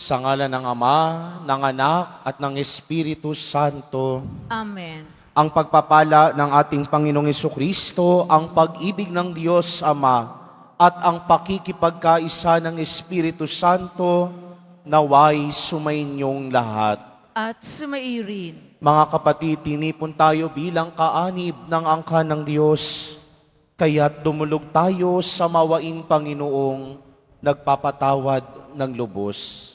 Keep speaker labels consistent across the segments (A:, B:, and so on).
A: Sa ngalan ng Ama, ng Anak, at ng Espiritu Santo.
B: Amen.
A: Ang pagpapala ng ating Panginoong Jesucristo, ang pag-ibig ng Diyos Ama, at ang pakikipagkaisa ng Espiritu Santo, naway sumainyong lahat.
B: At sumairin.
A: Mga kapatid, tinipon tayo bilang kaanib ng angkan ng Diyos, kaya't dumulog tayo sa mawaing Panginoong nagpapatawad ng lubos.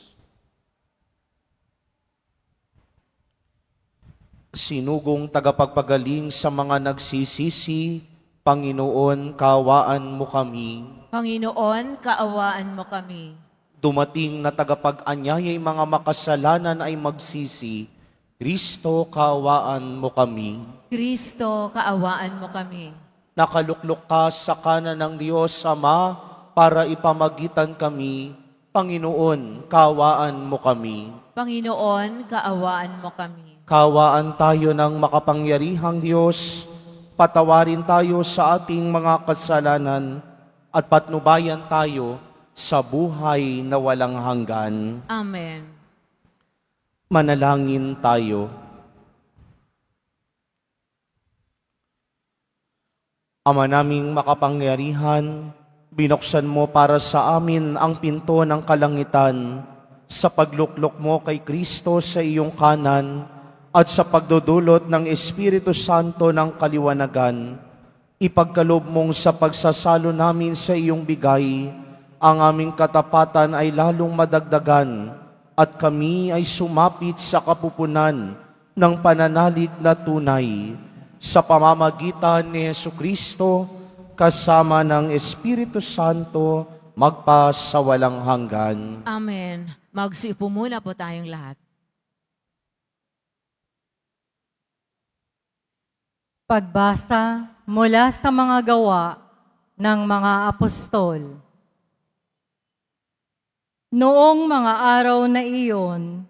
A: Sinugong tagapagpagaling sa mga nagsisisi, Panginoon, kaawaan mo kami.
B: Panginoon, kaawaan mo kami.
A: Dumating na tagapag-anyaya'y mga makasalanan ay magsisi, Kristo, kaawaan mo kami.
B: Kristo, kaawaan mo kami.
A: Nakaluklok ka sa kanan ng Diyos Ama para ipamagitan kami, Panginoon, kaawaan mo kami.
B: Panginoon, kaawaan mo kami.
A: Kaawaan tayo ng makapangyarihang Diyos, patawarin tayo sa ating mga kasalanan at patnubayan tayo sa buhay na walang hanggan.
B: Amen.
A: Manalangin tayo. Ama naming makapangyarihan, binuksan mo para sa amin ang pinto ng kalangitan sa pagluklok mo kay Kristo sa iyong kanan at sa pagdudulot ng Espiritu Santo ng kaliwanagan. Ipagkaloob mong sa pagsasalo namin sa iyong bigay, ang aming katapatan ay lalong madagdagan at kami ay sumapit sa kapupunan ng pananalig na tunay sa pamamagitan ni Jesucristo kasama ng Espiritu Santo magpa sa walang hanggan.
B: Amen. Magsiupo muna po tayong lahat.
C: Pagbasa mula sa mga gawa ng mga apostol. Noong mga araw na iyon,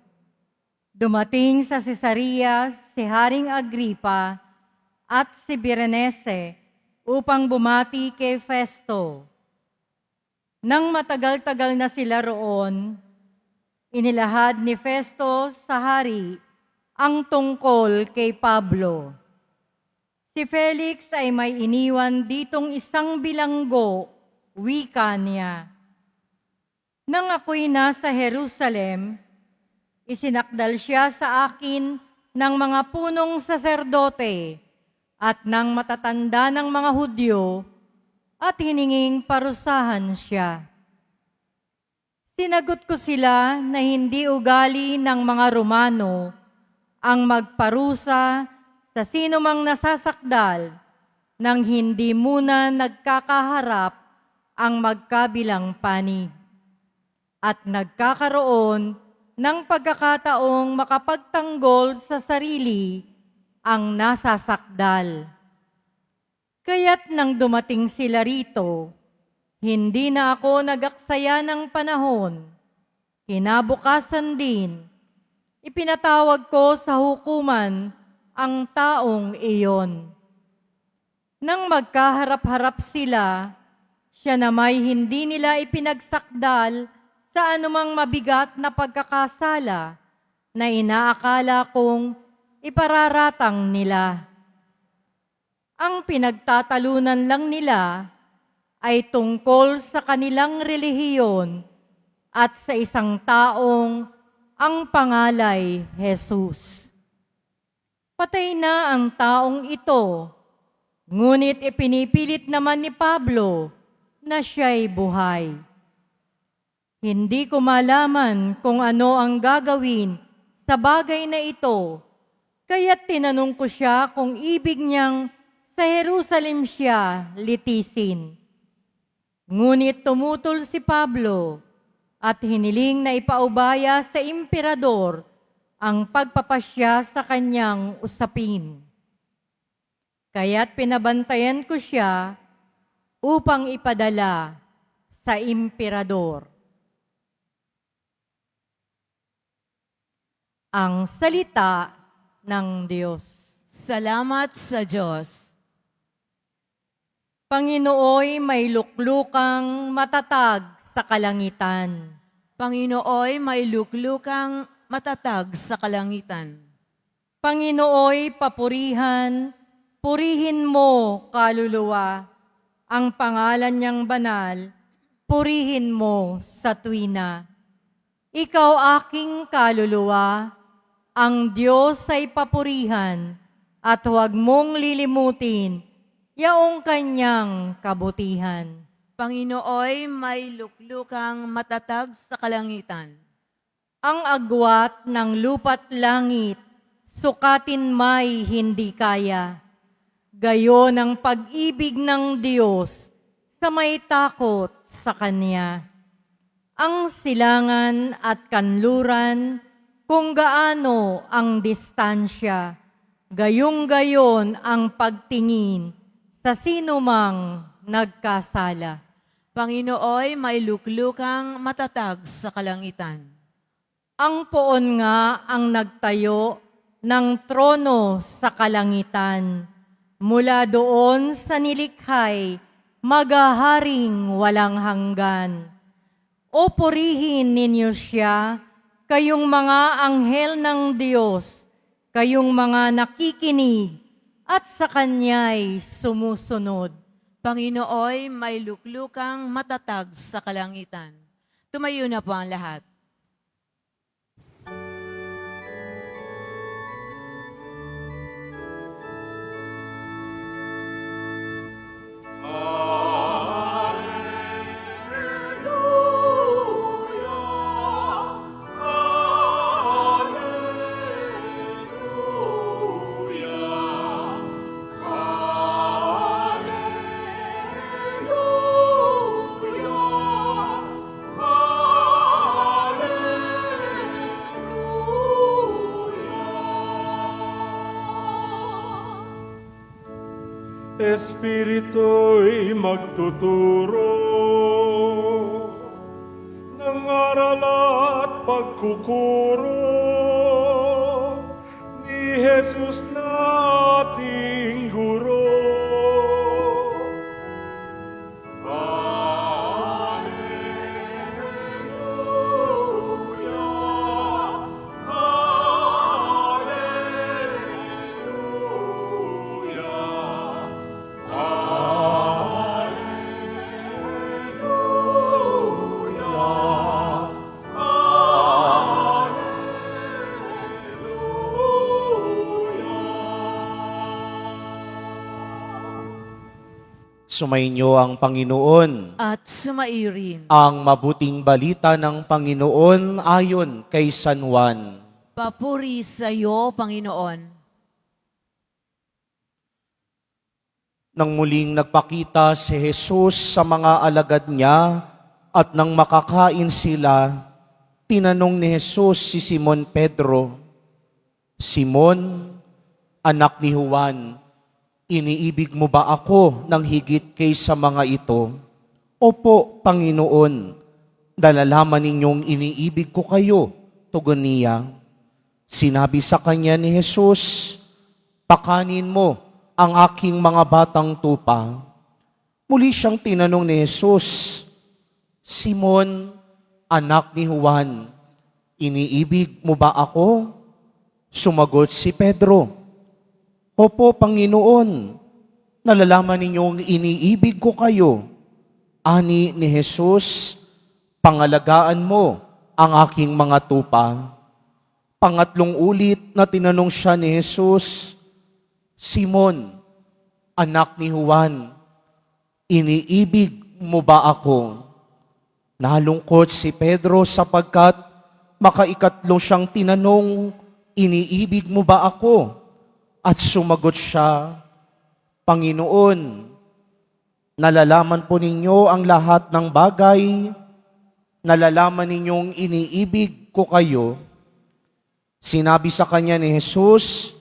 C: dumating sa Cesarea si Haring Agripa at si Berenice upang bumati kay Festo. Nang matagal-tagal na sila roon, inilahad ni Festo sa hari ang tungkol kay Pablo. Si Felix ay may iniwan ditong isang bilanggo, wika niya. Nang ako'y nasa Jerusalem, isinakdal siya sa akin ng mga punong saserdote at ng matatanda ng mga Hudyo at hininging parusahan siya. Sinagot ko sila na hindi ugali ng mga Romano ang magparusa sa sino mang nasasakdal nang hindi muna nagkakaharap ang magkabilang panig at nagkakaroon ng pagkakataong makapagtanggol sa sarili ang nasasakdal. Kaya't nang dumating sila rito, hindi na ako nag-aksaya ng panahon. Kinabukasan din, ipinatawag ko sa hukuman ang taong iyon. Nang magkaharap-harap sila, siya na may hindi nila ipinagsakdal sa anumang mabigat na pagkakasala na inaakala kong ipararatang nila. Ang pinagtatalunan lang nila ay tungkol sa kanilang relihiyon at sa isang taong ang pangalay Jesus. Patay na ang taong ito, ngunit ipinipilit naman ni Pablo na siya'y buhay. Hindi ko malaman kung ano ang gagawin sa bagay na ito, kaya't tinanong ko siya kung ibig niyang sa Jerusalem siya litisin. Ngunit tumutol si Pablo at hiniling na ipaubaya sa emperador ang pagpapasya sa kanyang usapin. Kaya't pinabantayan ko siya upang ipadala sa emperador. Ang salita ng Diyos.
B: Salamat sa Diyos.
C: Panginooy may luklukang matatag sa kalangitan.
B: Panginooy may luklukang matatag sa kalangitan.
C: Panginooy papurihan, purihin mo, kaluluwa, ang pangalan niyang banal, purihin mo sa tuwina. Ikaw aking kaluluwa, ang Diyos ay papurihan, at huwag mong lilimutin yaong kanyang kabutihan.
B: Panginooy may luklukang matatag sa kalangitan.
C: Ang agwat ng lupa't langit, sukatin may hindi kaya. Gayon ang pag-ibig ng Diyos sa may takot sa Kanya. Ang silangan at kanluran, kung gaano ang distansya, gayong-gayon ang pagtingin sa sinumang nagkasala.
B: Panginooy may luklukang matatag sa kalangitan.
C: Ang poon nga ang nagtayo ng trono sa kalangitan. Mula doon sa nilikhay, magaharing walang hanggan. O purihin ninyo siya, kayong mga anghel ng Diyos, kayong mga nakikinig at sa Kanya'y sumusunod.
B: Panginooy may luklukang matatag sa kalangitan. Tumayo na po ang lahat.
D: Espiritu'y magtuturo ng aral at pagkukuro ni Jesus na ating Guro.
A: Sumainyo ang Panginoon.
B: At sumairin.
A: Ang mabuting balita ng Panginoon ayon kay San Juan.
B: Papuri sa iyo, Panginoon.
A: Nang muling nagpakita si Jesus sa mga alagad niya at nang makakain sila, tinanong ni Jesus si Simon Pedro, Simon, anak ni Juan, iniibig mo ba ako ng higit kaysa mga ito? Opo, Panginoon, nalalaman ninyong iniibig ko kayo, tugon niya. Sinabi sa kanya ni Jesus, pakanin mo ang aking mga batang tupa. Muli siyang tinanong ni Jesus, Simon, anak ni Juan, iniibig mo ba ako? Sumagot si Pedro, Opo, Panginoon, nalalaman ninyong iniibig ko kayo. Ani ni Jesus, pangalagaan mo ang aking mga tupa. Pangatlong ulit na tinanong siya ni Jesus, Simon, anak ni Juan, iniibig mo ba ako? Nalungkot si Pedro sapagkat makaikatlo siyang tinanong, iniibig mo ba ako? At sumagot siya, Panginoon, nalalaman po ninyo ang lahat ng bagay, nalalaman ninyong iniibig ko kayo. Sinabi sa kanya ni Jesus,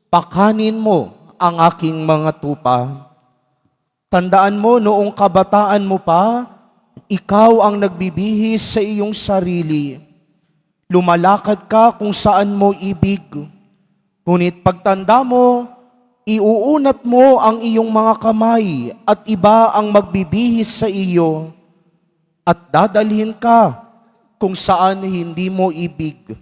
A: pakanin mo ang aking mga tupa. Tandaan mo noong kabataan mo pa, ikaw ang nagbibihis sa iyong sarili. Lumalakad ka kung saan mo ibig. Ngunit pagtanda mo, iuunat mo ang iyong mga kamay at iba ang magbibihis sa iyo at dadalhin ka kung saan hindi mo ibig.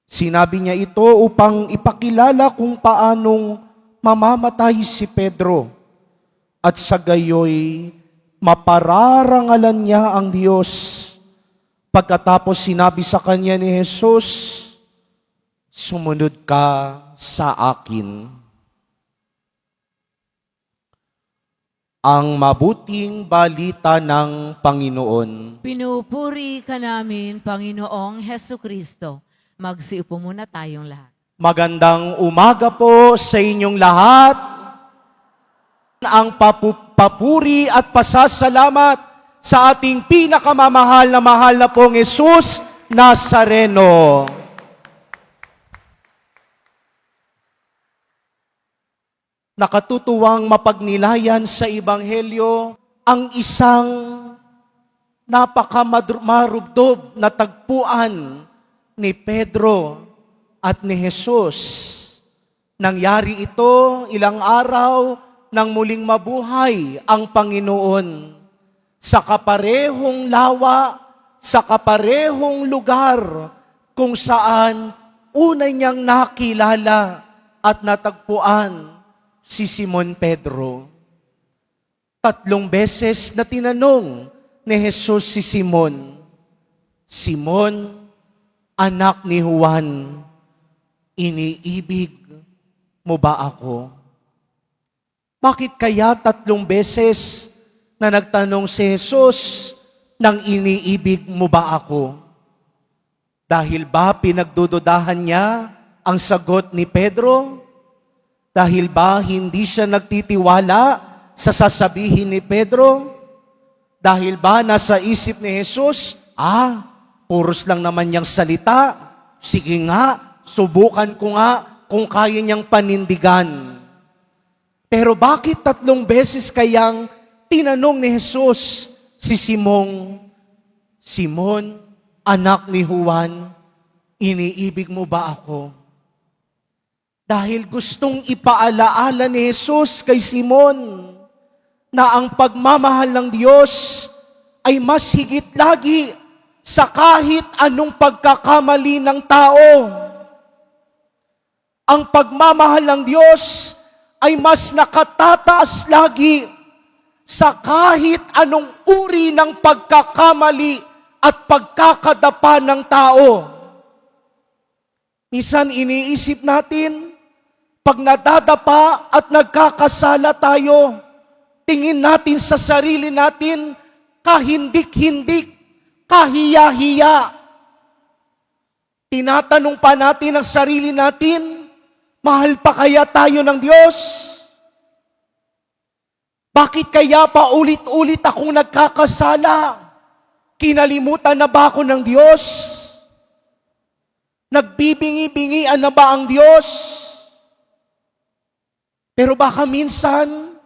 A: Sinabi niya ito upang ipakilala kung paanong mamamatay si Pedro at sa gayoy mapararangalan niya ang Diyos. Pagkatapos sinabi sa kanya ni Jesus, sumunod ka sa akin. Ang mabuting balita ng Panginoon.
B: Pinupuri ka namin, Panginoong Heso Kristo. Magsiupo muna tayong lahat.
A: Magandang umaga po sa inyong lahat. Ang papuri at pasasalamat sa ating pinakamamahal na mahal na pong Jesus Nazareno. Nakatutuwang mapagnilayan sa Ebanghelyo ang isang napakamarubdob na tagpuan ni Pedro at ni Jesus. Nangyari ito ilang araw nang muling mabuhay ang Panginoon sa kaparehong lawa, sa kaparehong lugar kung saan una niyang nakilala at natagpuan si Simon Pedro. 3 beses na tinanong ni Jesus si Simon, Simon, anak ni Juan, iniibig mo ba ako? Bakit kaya 3 beses na nagtanong si Jesus nang iniibig mo ba ako? Dahil ba pinagdududahan niya ang sagot ni Pedro? Dahil ba hindi siya nagtitiwala sa sasabihin ni Pedro? Dahil ba nasa isip ni Jesus, puros lang naman niyang salita. Sige nga, subukan ko nga kung kaya niyang panindigan. Pero bakit 3 beses kayang tinanong ni Jesus si Simon, Simon, anak ni Juan, iniibig mo ba ako? Dahil gustong ipaalaala ni Jesus kay Simon na ang pagmamahal ng Diyos ay mas higit lagi sa kahit anong pagkakamali ng tao. Ang pagmamahal ng Diyos ay mas nakatataas lagi sa kahit anong uri ng pagkakamali at pagkakadapa ng tao. Minsan iniisip natin, pag nadadapa at nagkakasala tayo, tingin natin sa sarili natin, kahindik-hindik, kahiya-hiya. Tinatanong pa natin ang sarili natin, mahal pa kaya tayo ng Diyos? Bakit kaya pa ulit-ulit akong nagkakasala? Kinalimutan na ba ako ng Diyos? Nagbibingi-bingian na ba ang Diyos? Pero baka minsan,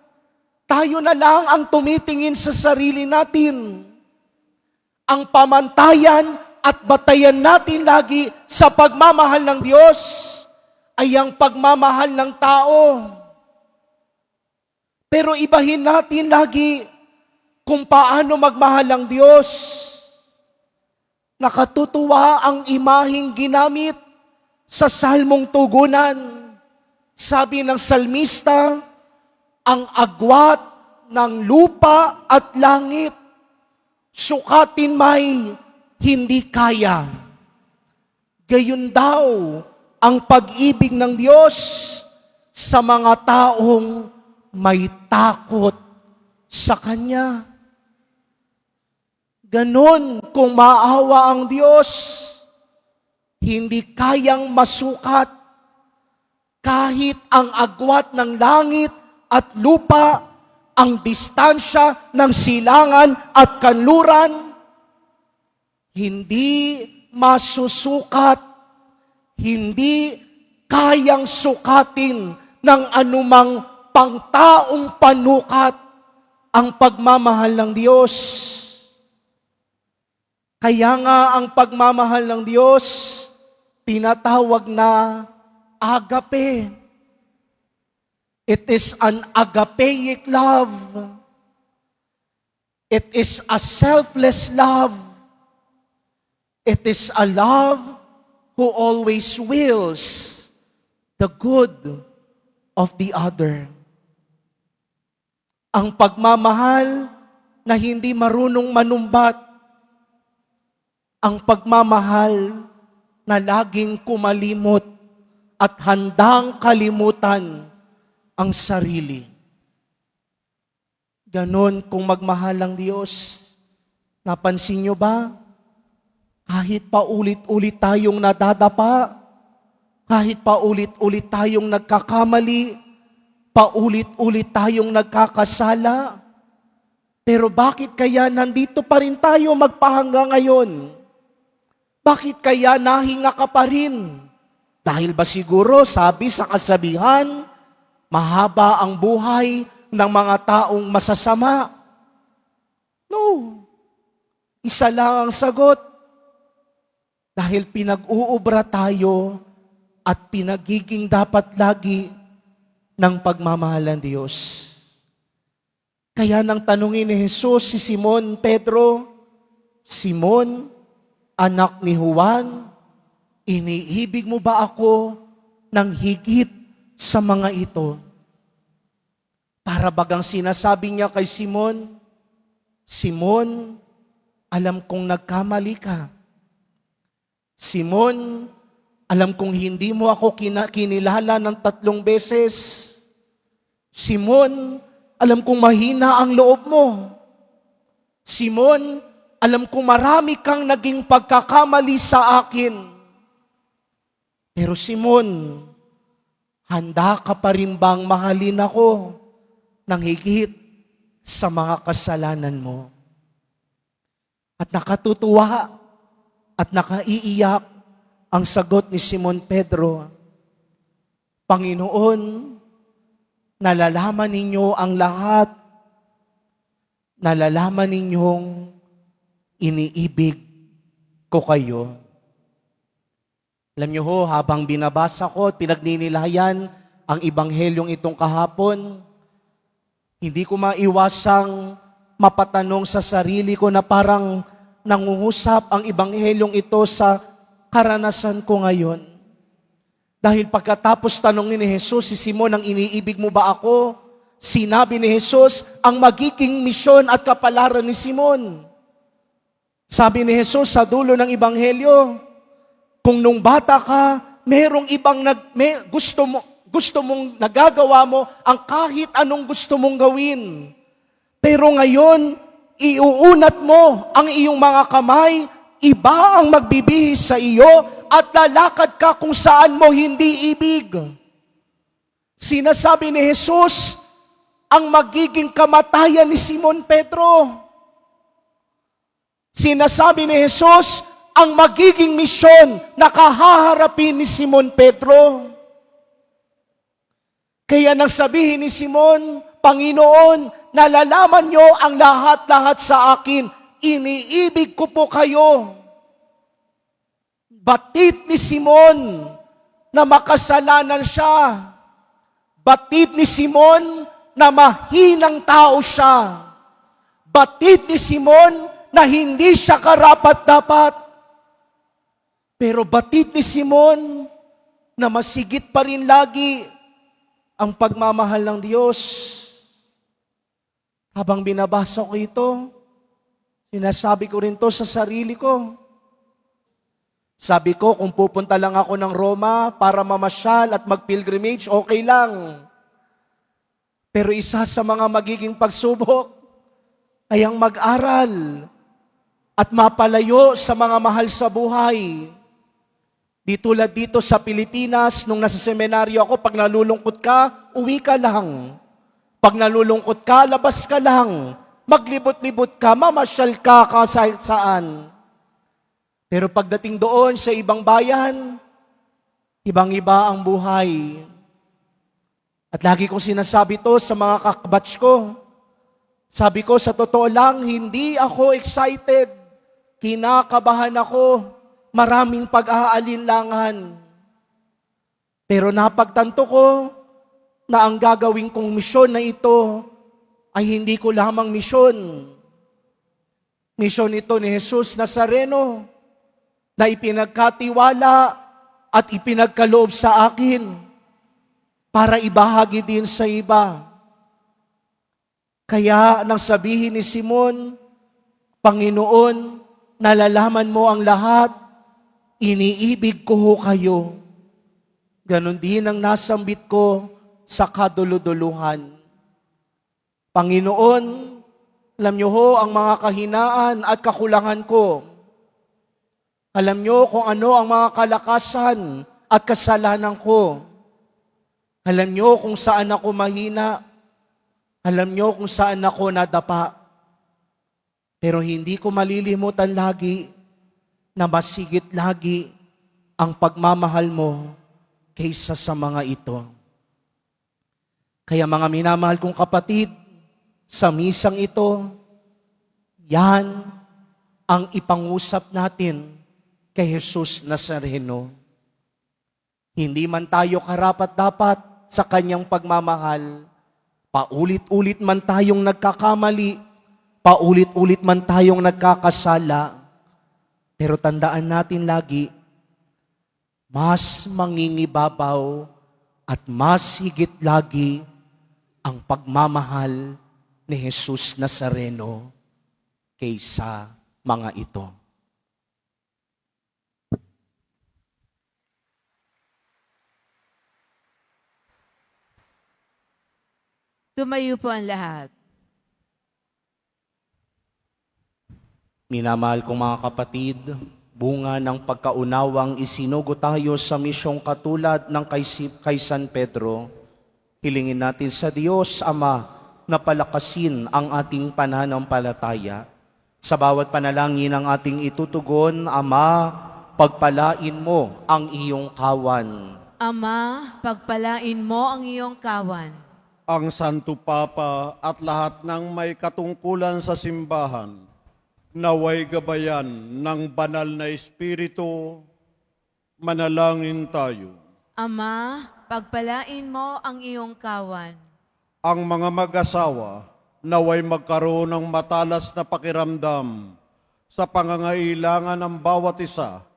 A: tayo na lang ang tumitingin sa sarili natin. Ang pamantayan at batayan natin lagi sa pagmamahal ng Diyos ay ang pagmamahal ng tao. Pero ibahin natin lagi kung paano magmahal ang Diyos. Nakatutuwa ang imaheng ginamit sa salmong tugunan. Sabi ng salmista, ang agwat ng lupa at langit, sukatin may hindi kaya. Gayon daw ang pag-ibig ng Diyos sa mga taong may takot sa Kanya. Ganon kung maawa ang Diyos, hindi kayang masukat kahit ang agwat ng langit at lupa, ang distansya ng silangan at kanluran, hindi masusukat, hindi kayang sukatin ng anumang pangtaong panukat ang pagmamahal ng Diyos. Kaya nga ang pagmamahal ng Diyos, tinatawag na agape. It is an agapeic love. It is a selfless love. It is a love who always wills the good of the other. Ang pagmamahal na hindi marunong manumbat. Ang pagmamahal na laging kumalimot at handang kalimutan ang sarili. Ganon kung magmahal ang Diyos. Napansin nyo ba? Kahit pa ulit-ulit tayong nadadapa, kahit pa ulit-ulit tayong nagkakamali, paulit-ulit tayong nagkakasala, pero bakit kaya nandito pa rin tayo magpahanggang ngayon? Bakit kaya nahinga ka pa rin? Dahil ba siguro, sabi sa kasabihan, mahaba ang buhay ng mga taong masasama? No. Isa lang ang sagot. Dahil pinag-uubra tayo at pinagiging dapat lagi ng pagmamahalan Diyos. Kaya nang tanungin ni Jesus si Simon Pedro, Simon, anak ni Juan, iniibig mo ba ako ng higit sa mga ito? Para bagang sinasabi niya kay Simon, Simon, alam kong nagkamali ka. Simon, alam kong hindi mo ako kinilala ng 3 beses. Simon, alam kong mahina ang loob mo. Simon, alam kong marami kang naging pagkakamali sa akin. Pero Simon, handa ka pa rin bang mahalin ako ng higit sa mga kasalanan mo? At nakatutuwa at nakaiiyak ang sagot ni Simon Pedro, Panginoon, nalalaman ninyo ang lahat, nalalaman ninyong iniibig ko kayo. Alam niyo ho, habang binabasa ko at pinagninilayan ang Ibanghelyong itong kahapon, hindi ko maiwasang mapatanong sa sarili ko na parang nangungusap ang Ibanghelyong ito sa karanasan ko ngayon. Dahil pagkatapos tanongin ni Jesus si Simon, ang iniibig mo ba ako? Sinabi ni Jesus ang magiging misyon at kapalaran ni Simon. Sabi ni Jesus sa dulo ng Ibanghelyo, kung nung bata ka, merong ibang gusto mong nagagawa mo ang kahit anong gusto mong gawin. Pero ngayon, iuunat mo ang iyong mga kamay, iba ang magbibihis sa iyo at lalakad ka kung saan mo hindi ibig. Sinasabi ni Jesus ang magiging kamatayan ni Simon Pedro. Sinasabi ni Jesus ang magiging misyon na kahaharapin ni Simon Pedro. Kaya nang sabihin ni Simon, Panginoon, nalalaman niyo ang lahat-lahat sa akin, iniibig ko po kayo. Batid ni Simon na makasalanan siya. Batid ni Simon na mahinang tao siya. Batid ni Simon na hindi siya karapat-dapat. Pero batid ni Simon na masigit pa rin lagi ang pagmamahal ng Diyos. Habang binabasa ko ito, sinasabi ko rin to sa sarili ko. Sabi ko, kung pupunta lang ako ng Roma para mamasyal at mag-pilgrimage, okay lang. Pero isa sa mga magiging pagsubok ay ang mag-aral at mapalayo sa mga mahal sa buhay. Di tulad dito sa Pilipinas, nung nasa seminaryo ako, pag nalulungkot ka, uwi ka lang. Pag nalulungkot ka, labas ka lang. Maglibot-libot ka, mamasyal ka kahit saan. Pero pagdating doon sa ibang bayan, ibang-iba ang buhay. At lagi kong sinasabi to sa mga kabatch ko. Sabi ko, sa totoo lang, hindi ako excited. Kinakabahan ako. Maraming pag-aalinlangan. Pero napagtanto ko na ang gagawin kong misyon na ito ay hindi ko lamang misyon. Misyon ito ni Jesus Nazareno. na ipinagkatiwala at ipinagkaloob sa akin para ibahagi din sa iba. Kaya nang sabihin ni Simon, Panginoon, nalalaman mo ang lahat, iniibig ko ho kayo. Ganon din ang nasambit ko sa kaduluduluhan. Panginoon, alam niyo ho ang mga kahinaan at kakulangan ko. Alam niyo kung ano ang mga kalakasan at kasalanan ko. Alam niyo kung saan ako mahina. Alam niyo kung saan ako nadapa. Pero hindi ko malilimutan lagi na mas higit lagi ang pagmamahal mo kaysa sa mga ito. Kaya mga minamahal kong kapatid, sa misang ito, yan ang ipangusap natin kay Jesus Nazareno. Hindi man tayo karapat-dapat sa kanyang pagmamahal, paulit-ulit man tayong nagkakamali, paulit-ulit man tayong nagkakasala, pero tandaan natin lagi, mas mangingibabaw at mas higit lagi ang pagmamahal ni Jesus Nazareno kaysa mga ito.
B: Tumayo po ang lahat.
A: Minamahal kong mga kapatid, bunga ng pagkaunawang isinugo tayo sa misyong katulad ng kay San Pedro, hilingin natin sa Diyos Ama na palakasin ang ating pananampalataya. Sa bawat panalangin ang ating itutugon, Ama, pagpalain mo ang iyong kawan.
B: Ama, pagpalain mo ang iyong kawan.
D: Ang Santo Papa at lahat ng may katungkulan sa simbahan, naway gabayan ng banal na Espiritu, manalangin tayo.
B: Ama, pagpalain mo ang iyong kawan.
D: Ang mga mag-asawa, naway magkaroon ng matalas na pakiramdam sa pangangailangan ng bawat isa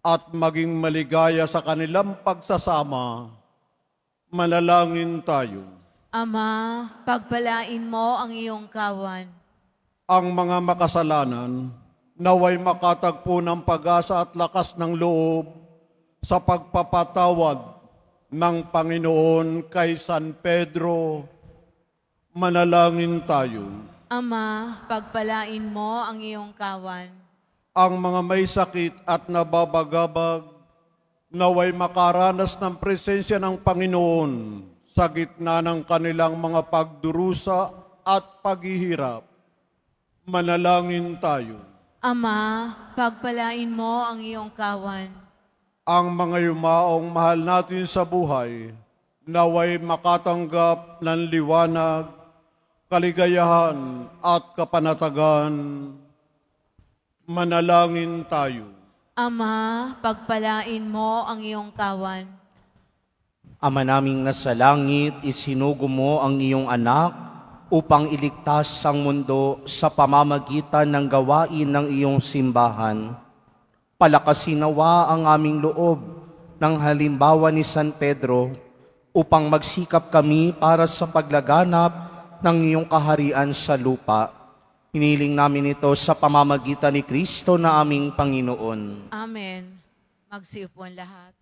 D: at maging maligaya sa kanilang pagsasama, manalangin tayo.
B: Ama, pagpalain mo ang iyong kawan.
D: Ang mga makasalanan, naway makatagpo ng pag-asa at lakas ng loob sa pagpapatawad ng Panginoon kay San Pedro, manalangin tayo.
B: Ama, pagpalain mo ang iyong kawan.
D: Ang mga may sakit at nababagabag, naway makaranas ng presensya ng Panginoon sa gitna ng kanilang mga pagdurusa at paghihirap. Manalangin tayo.
B: Ama, pagpalain mo ang iyong kawan.
D: Ang mga yumaong mahal natin sa buhay, naway makatanggap ng liwanag, kaligayahan at kapanatagan. Manalangin tayo.
B: Ama, pagpalain mo ang iyong kawan.
A: Ama naming nasa langit, isinugo mo ang iyong anak upang iligtas ang mundo sa pamamagitan ng gawain ng iyong simbahan. Palakasin nawa ang aming loob ng halimbawa ni San Pedro upang magsikap kami para sa paglaganap ng iyong kaharian sa lupa. Hiniling namin ito sa pamamagitan ni Kristo na aming Panginoon.
B: Amen. Magsiupo ang lahat.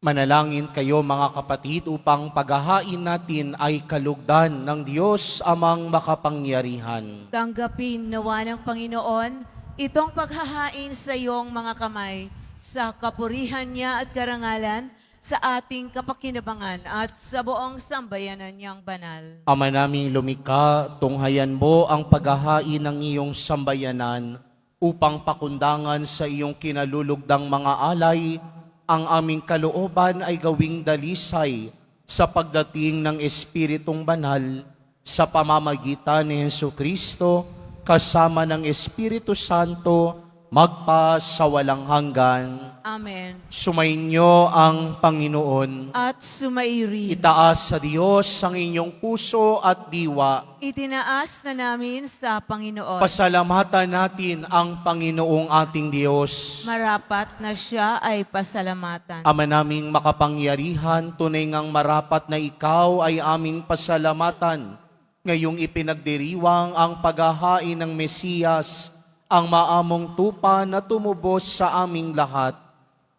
A: Manalangin kayo mga kapatid upang paghahain natin ay kalugdan ng Diyos amang makapangyarihan.
B: Tanggapin nawa ng Panginoon itong paghahain sa iyong mga kamay sa kapurihan niya at karangalan sa ating kapakinabangan at sa buong sambayanan niyang banal.
A: Ama naming lumikha, tunghayan mo ang paghahain ng iyong sambayanan upang pakundangan sa iyong kinalulugdang mga alay, ang aming kalooban ay gawing dalisay sa pagdating ng Espiritong Banal sa pamamagitan ni Jesucristo kasama ng Espiritu Santo magpa sa walang hanggan.
B: Amen.
A: Sumainyo ang Panginoon.
B: At sumairi.
A: Itaas sa Diyos ang inyong puso at diwa.
B: Itinaas na namin sa Panginoon.
A: Pasalamatan natin ang Panginoong ating Diyos.
B: Marapat na siya ay pasalamatan.
A: Ama naming makapangyarihan, tunay ngang marapat na ikaw ay aming pasalamatan. Ngayong ipinagdiriwang ang paghahain ng Mesiyas, ang maamong tupa na tumubos sa aming lahat.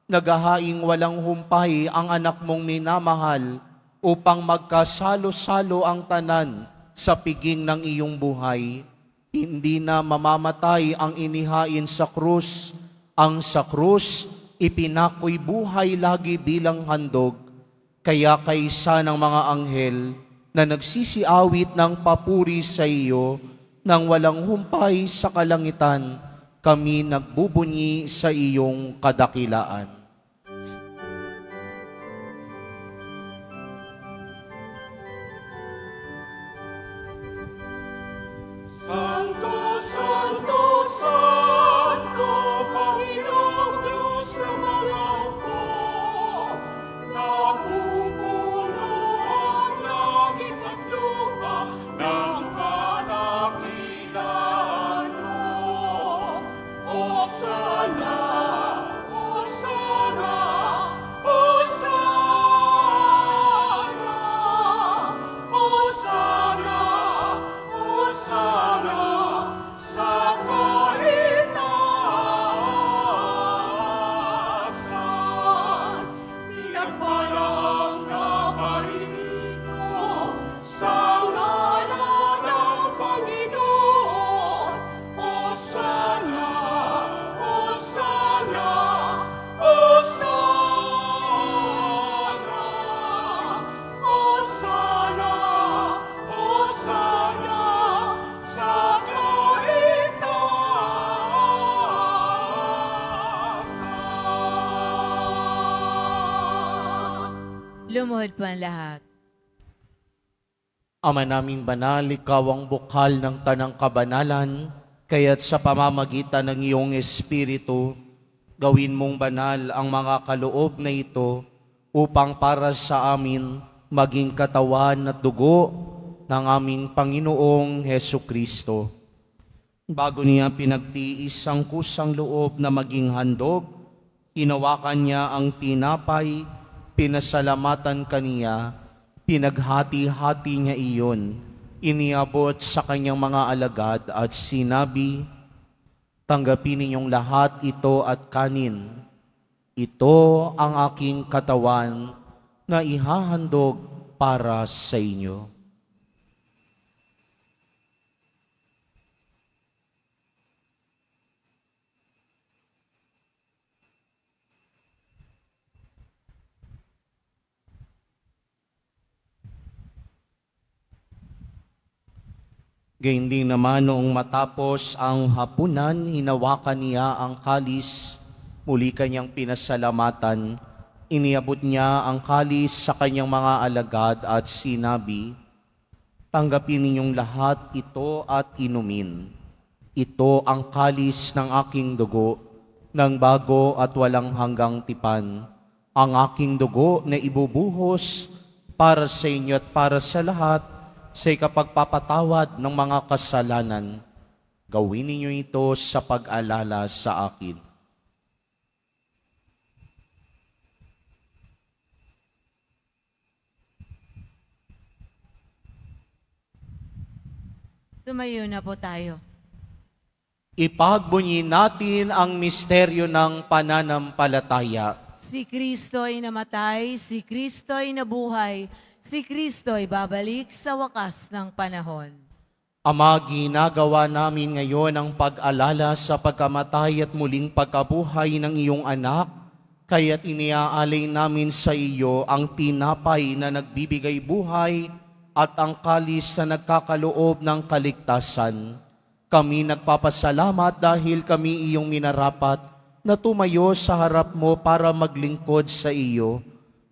A: Naghahaing walang humpay ang anak mong minamahal upang magkasalo-salo ang tanan sa piging ng iyong buhay. Hindi na mamamatay ang inihain sa krus. Ang sa krus, ipinako'y buhay lagi bilang handog. Kaya kaysa ng mga anghel na nagsisiawit ng papuri sa iyo, nang walang humpay sa kalangitan, kami nagbubunyi sa iyong kadakilaan.
E: Santo, Santo, Santo, Panginoong Diyos na marahon, napupuno ang langit at lupa ng kadakilaan mo. Hosana, Hosana, Hosana, Hosana, Hosana sa kaitaasan. Pinagpala ang naparito sa ngalan ng Panginoon. Hosana, Hosana, Hosana, Hosana, Hosana sa kaitaasan.
B: Lumuhod po ang lahat.
A: Ama naming banal, ikaw ang bukal ng tanang kabanalan, kaya't sa pamamagitan ng iyong Espiritu, gawin mong banal ang mga kaloob na ito upang para sa amin maging katawan at dugo ng aming Panginoong Heso Kristo. Bago niya pinagtiis ang kusang loob na maging handog, hinawakan niya ang tinapay, pinasalamatan kaniya, pinaghati-hati niya iyon, iniabot sa kanyang mga alagad at sinabi, "Tanggapin ninyong lahat ito at kanin. Ito ang aking katawan na ihahandog para sa inyo." Gayun din naman noong matapos ang hapunan, hinawakan niya ang kalis, muli kanyang pinasalamatan, iniabot niya ang kalis sa kanyang mga alagad at sinabi, "Tanggapin ninyong lahat ito at inumin. Ito ang kalis ng aking dugo, ng bago at walang hanggang tipan, ang aking dugo na ibubuhos para sa inyo at para sa lahat, sa ikapagpapatawad ng mga kasalanan. Gawin ninyo ito sa pag-alala sa akin."
B: Tumayo na po tayo.
A: Ipagbunyi natin ang misteryo ng pananampalataya.
B: Si Kristo'y namatay, si Kristo'y nabuhay, si Kristo'y babalik sa wakas ng panahon.
A: Ama, ginagawa namin ngayon ang pag-alala sa pagkamatay at muling pagkabuhay ng iyong anak, kaya't iniaalay namin sa iyo ang tinapay na nagbibigay buhay at ang kalis na nagkakaloob ng kaligtasan. Kami nagpapasalamat dahil kami iyong minarapat na tumayo sa harap mo para maglingkod sa iyo.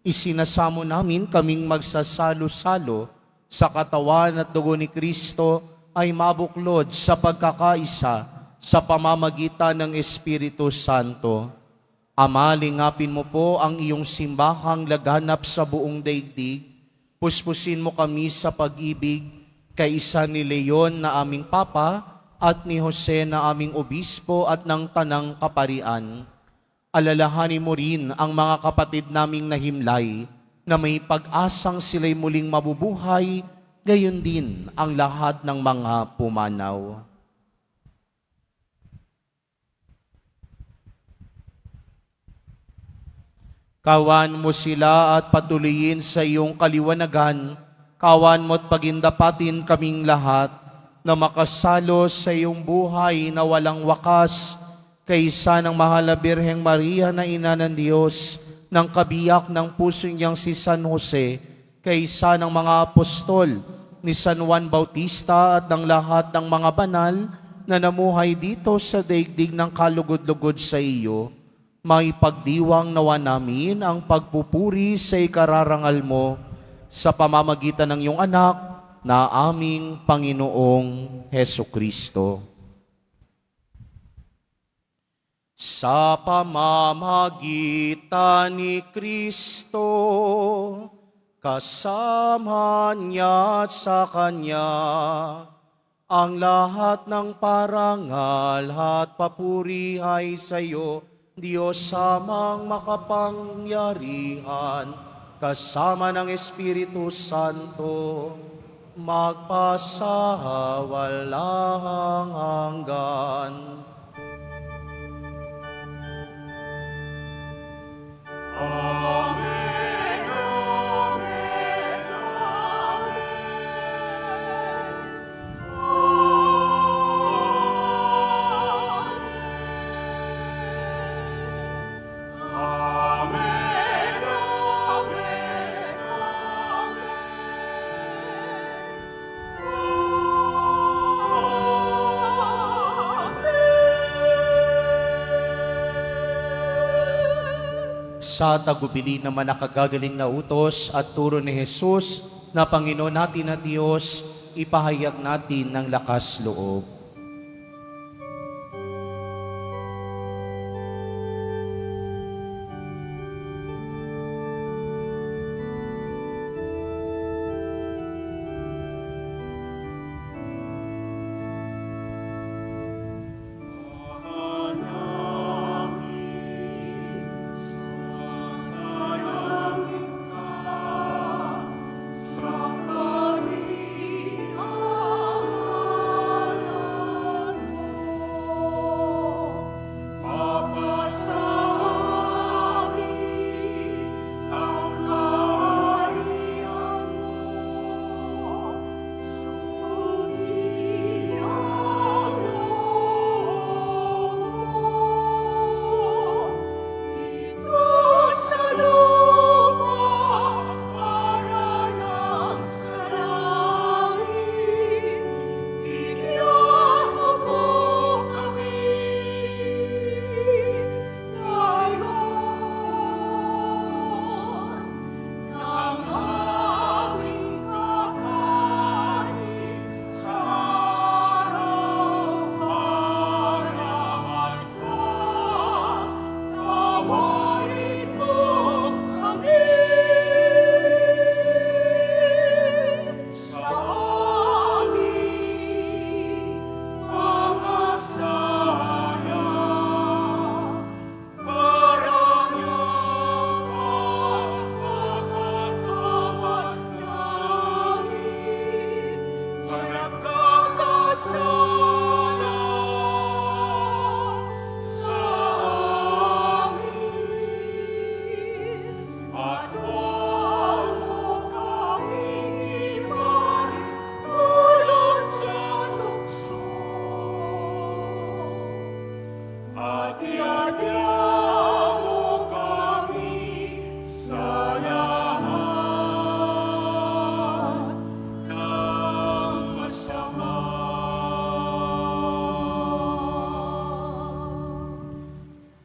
A: Isinasamo namin kaming magsasalo-salo sa katawan at dugo ni Kristo ay mabuklod sa pagkakaisa sa pamamagitan ng Espiritu Santo. Ama, lingapin mo po ang iyong simbahang laganap sa buong daigdig. Puspusin mo kami sa pag-ibig kay isa ni Leon na aming Papa at ni Jose na aming Obispo at ng Tanang Kaparian. Alalahanin mo rin ang mga kapatid naming nahimlay na may pag-asang sila'y muling mabubuhay, gayon din ang lahat ng mga pumanaw. Kawan mo sila at patuloyin sa iyong kaliwanagan. Kawan mo't pagindapatin kaming lahat na makasalo sa iyong buhay na walang wakas kaysa ng mahal na Birheng Maria na ina ng Diyos, ng kabiyak ng puso niyang si San Jose, kaysa ng mga apostol ni San Juan Bautista at ng lahat ng mga banal na namuhay dito sa daigdig ng kalugod-lugod sa iyo. May pagdiwang nawa namin ang pagpupuri sa ikararangal mo sa pamamagitan ng iyong anak na aming Panginoong Heso Kristo. Sa pamamagitan ni Kristo, kasama niya at sa Kanya, ang lahat ng parangal at papuri ay sa iyo, Diyos samang makapangyarihan, kasama ng Espiritu Santo, magpasawalang hanggan.
E: Amen, amen, amen. Amen, amen,
A: Sa tagubili naman nakagagaling na utos at turo ni Jesus na Panginoon natin na Diyos, ipahayag natin ng lakas loob.
E: sa paringalan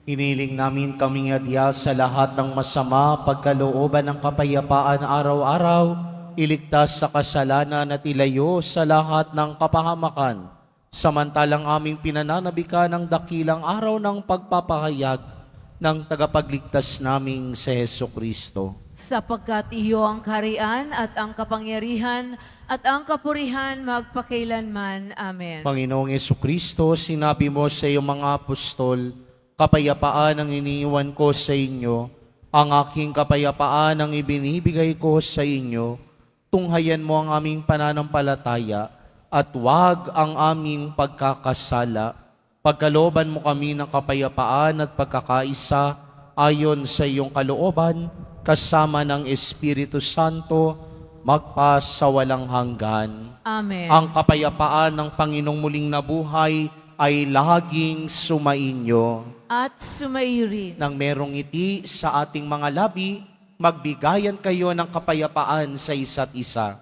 A: Hiniling namin kaming adya sa lahat ng masama, pagkalooban ng kapayapaan araw-araw, iligtas sa kasalanan at ilayo sa lahat ng kapahamakan. Samantalang aming pinananabikan ang dakilang araw ng pagpapahayag ng tagapagligtas naming si Heso Kristo.
B: Sapagkat iyo ang kaharian at ang kapangyarihan at ang kapurihan magpakailanman. Amen.
A: Panginoong Heso Kristo, sinabi mo sa iyong mga apostol, kapayapaan ang iniiwan ko sa inyo, ang aking kapayapaan ang ibinibigay ko sa inyo. Tunghayan mo ang aming pananampalataya at huwag ang aming pagkakasala. Pagkalooban mo kami ng kapayapaan at pagkakaisa ayon sa iyong kalooban, kasama ng Espiritu Santo, magpas sa walang hanggan.
B: Amen.
A: Ang kapayapaan ng Panginoong muling nabuhay ay laging sumainyo.
B: At sumaiyo rin.
A: Nang merong ngiti sa ating mga labi, magbigayan kayo ng kapayapaan sa isa't isa.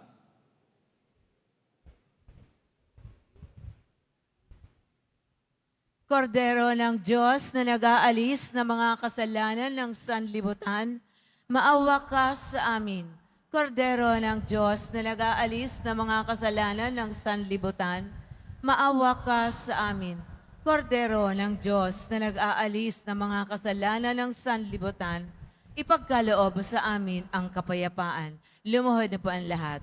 B: Kordero ng Diyos na nag-aalis ng mga kasalanan ng sanlibutan, maawa ka sa amin. Kordero ng Diyos na nag-aalis ng mga kasalanan ng sanlibutan, maawa ka sa amin. Kordero ng Diyos na nag-aalis ng mga kasalanan ng sanlibutan, ipagkaloob sa amin ang kapayapaan. Lumuhod na po ang lahat.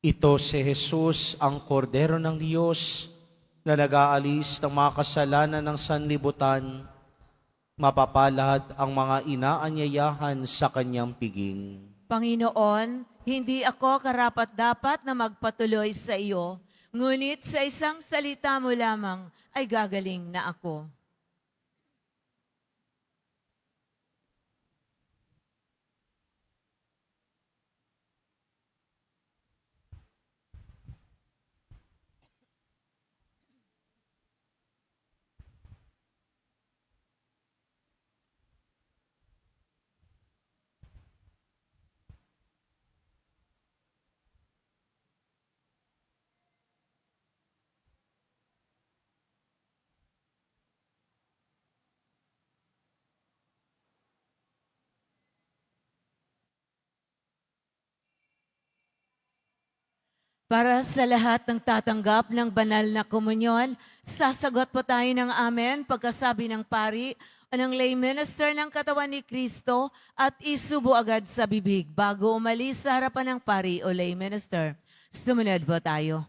A: Ito si Jesus, ang kordero ng Diyos na nag-aalis ng mga kasalanan ng sanlibutan. Mapapalad ang mga inaanyayahan sa kanyang piging.
B: Panginoon, hindi ako karapat-dapat na magpatuloy sa iyo, ngunit sa isang salita mo lamang ay gagaling na ako. Para sa lahat ng tatanggap ng banal na komunyon, sasagot po tayo ng amen pagkasabi ng pari o ng lay minister ng katawan ni Kristo at isubo agad sa bibig bago umalis sa harapan ng pari o lay minister. Sumunod po tayo.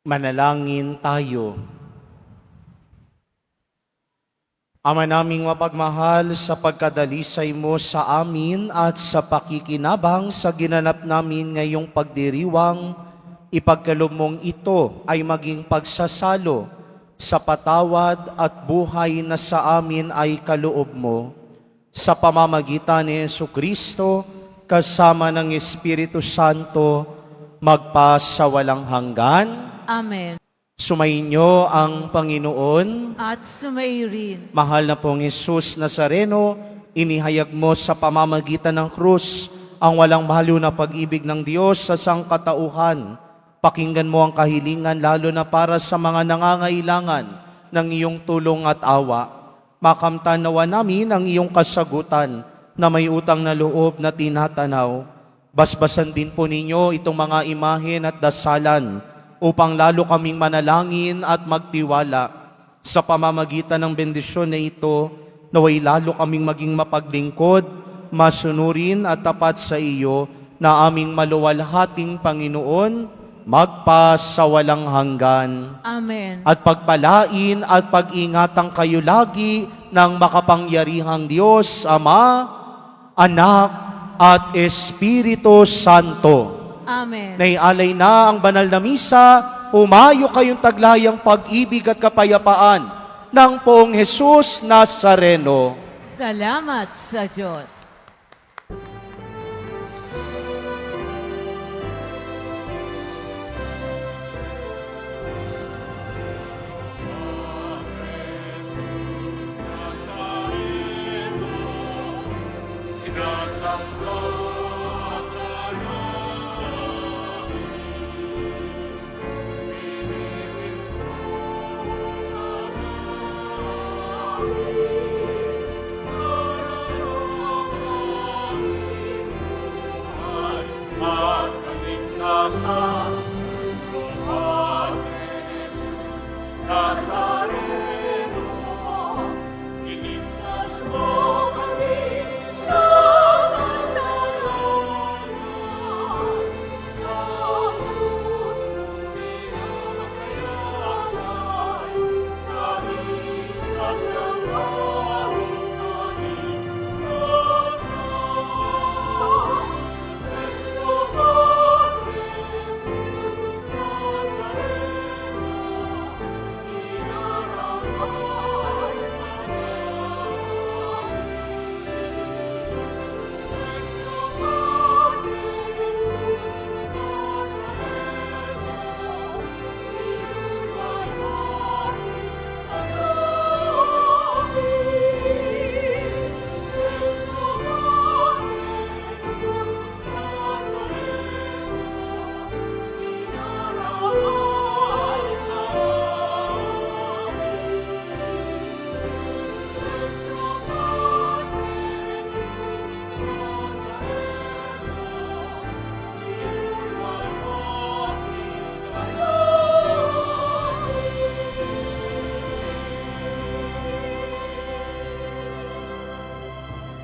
A: Manalangin tayo. Ama naming mapagmahal, sa pagkadalisay mo sa amin at sa pakikinabang sa ginanap namin ngayong pagdiriwang, ipagkaloob mong ito ay maging pagsasalo sa patawad at buhay na sa amin ay kaloob mo. Sa pamamagitan ni Jesucristo, kasama ng Espiritu Santo, magpasawalang hanggan.
B: Amen.
A: Sumainyo ang Panginoon.
B: At sumayo rin.
A: Mahal na pong Jesus Nazareno, inihayag mo sa pamamagitan ng krus ang walang mahalo na pag-ibig ng Diyos sa sangkatauhan. Pakinggan mo ang kahilingan lalo na para sa mga nangangailangan ng iyong tulong at awa. Makamtan nawa namin ang iyong kasagutan na may utang na loob na tinatanaw. Basbasan din po ninyo itong mga imahen at dasalan upang lalo kaming manalangin at magtiwala. Sa pamamagitan ng bendisyon na ito, naway lalo kaming maging mapaglingkod, masunurin at tapat sa iyo na aming maluwalhating Panginoon, magpasawalang hanggan.
B: Amen.
A: At pagpalain at pag-ingatan kayo lagi ng makapangyarihang Diyos, Ama, Anak, at Espiritu Santo.
B: Amen.
A: Naialay na ang banal na misa, humayo kayong taglayang pag-ibig at kapayapaan ng poong Jesus Nazareno.
B: Salamat sa Diyos.